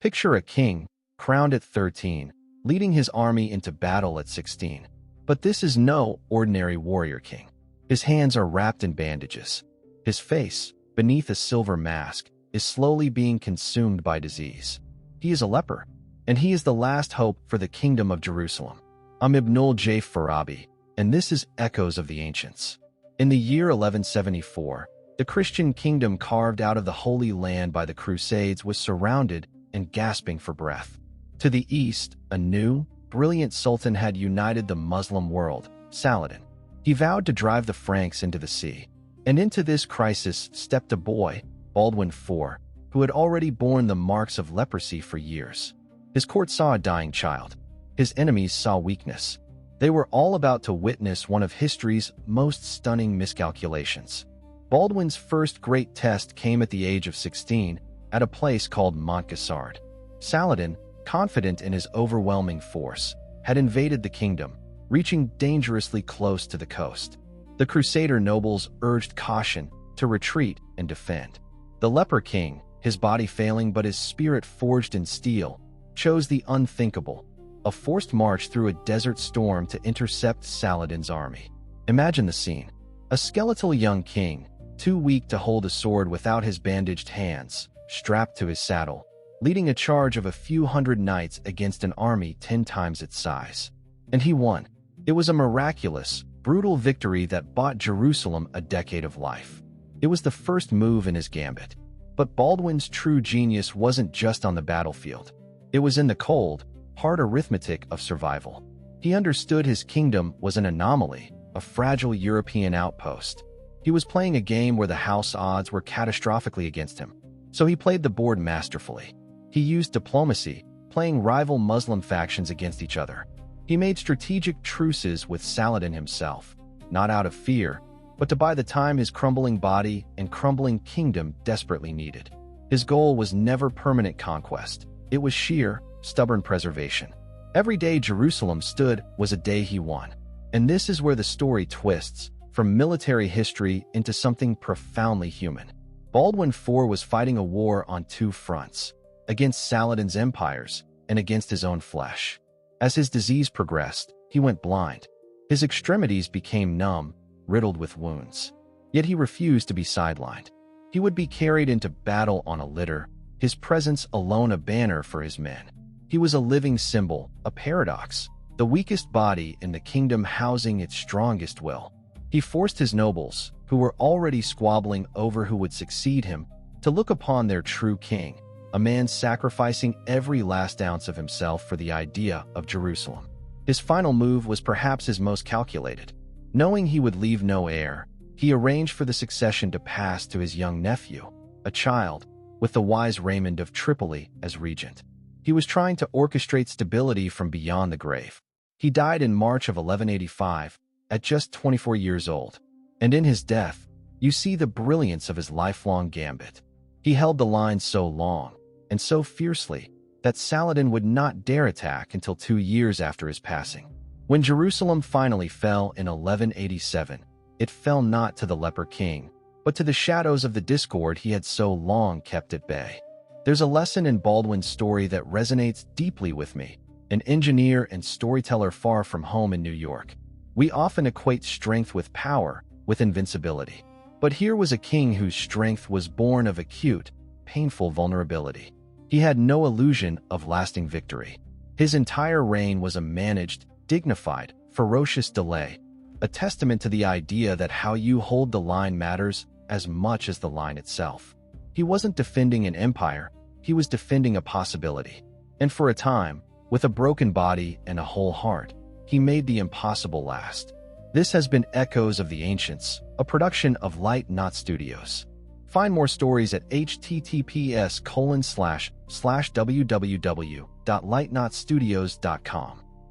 Picture a king, crowned at 13, leading his army into battle at 16. But this is no ordinary warrior king. His hands are wrapped in bandages. His face, beneath a silver mask, is slowly being consumed by disease. He is a leper, and he is the last hope for the kingdom of Jerusalem. I'm Ibnul J. Farabi, and this is Echoes of the Ancients. In the year 1174, the Christian kingdom carved out of the Holy Land by the Crusades was surrounded and gasping for breath. To the east, a new, brilliant sultan had united the Muslim world, Saladin. He vowed to drive the Franks into the sea. And into this crisis stepped a boy, Baldwin IV, who had already borne the marks of leprosy for years. His court saw a dying child. His enemies saw weakness. They were all about to witness one of history's most stunning miscalculations. Baldwin's first great test came at the age of 16, at a place called Montgisard. Saladin, confident in his overwhelming force, had invaded the kingdom, reaching dangerously close to the coast. The Crusader nobles urged caution, to retreat and defend. The Leper King, his body failing but his spirit forged in steel, chose the unthinkable, a forced march through a desert storm to intercept Saladin's army. Imagine the scene. A skeletal young king, too weak to hold a sword without his bandaged hands, strapped to his saddle, leading a charge of a few hundred knights against an army 10 times its size. And he won. It was a miraculous, brutal victory that bought Jerusalem a decade of life. It was the first move in his gambit. But Baldwin's true genius wasn't just on the battlefield. It was in the cold, hard arithmetic of survival. He understood his kingdom was an anomaly, a fragile European outpost. He was playing a game where the house odds were catastrophically against him. So he played the board masterfully. He used diplomacy, playing rival Muslim factions against each other. He made strategic truces with Saladin himself, not out of fear, but to buy the time his crumbling body and crumbling kingdom desperately needed. His goal was never permanent conquest. It was sheer, stubborn preservation. Every day Jerusalem stood was a day he won. And this is where the story twists, from military history into something profoundly human. Baldwin IV was fighting a war on 2 fronts, against Saladin's empires and against his own flesh. As his disease progressed, he went blind. His extremities became numb, riddled with wounds. Yet he refused to be sidelined. He would be carried into battle on a litter, his presence alone a banner for his men. He was a living symbol, a paradox, the weakest body in the kingdom housing its strongest will. He forced his nobles, who were already squabbling over who would succeed him, to look upon their true king, a man sacrificing every last ounce of himself for the idea of Jerusalem. His final move was perhaps his most calculated. Knowing he would leave no heir, he arranged for the succession to pass to his young nephew, a child, with the wise Raymond of Tripoli as regent. He was trying to orchestrate stability from beyond the grave. He died in March of 1185, at just 24 years old. And in his death, you see the brilliance of his lifelong gambit. He held the line so long, and so fiercely, that Saladin would not dare attack until 2 years after his passing. When Jerusalem finally fell in 1187, it fell not to the Leper King, but to the shadows of the discord he had so long kept at bay. There's a lesson in Baldwin's story that resonates deeply with me. An engineer and storyteller far from home in New York. We often equate strength with power, with invincibility. But here was a king whose strength was born of acute, painful vulnerability. He had no illusion of lasting victory. His entire reign was a managed, dignified, ferocious delay, a testament to the idea that how you hold the line matters as much as the line itself. He wasn't defending an empire, he was defending a possibility. And for a time, with a broken body and a whole heart, he made the impossible last. This has been Echoes of the Ancients, a production of Light Knot Studios. Find more stories at https://www.lightknotstudios.com.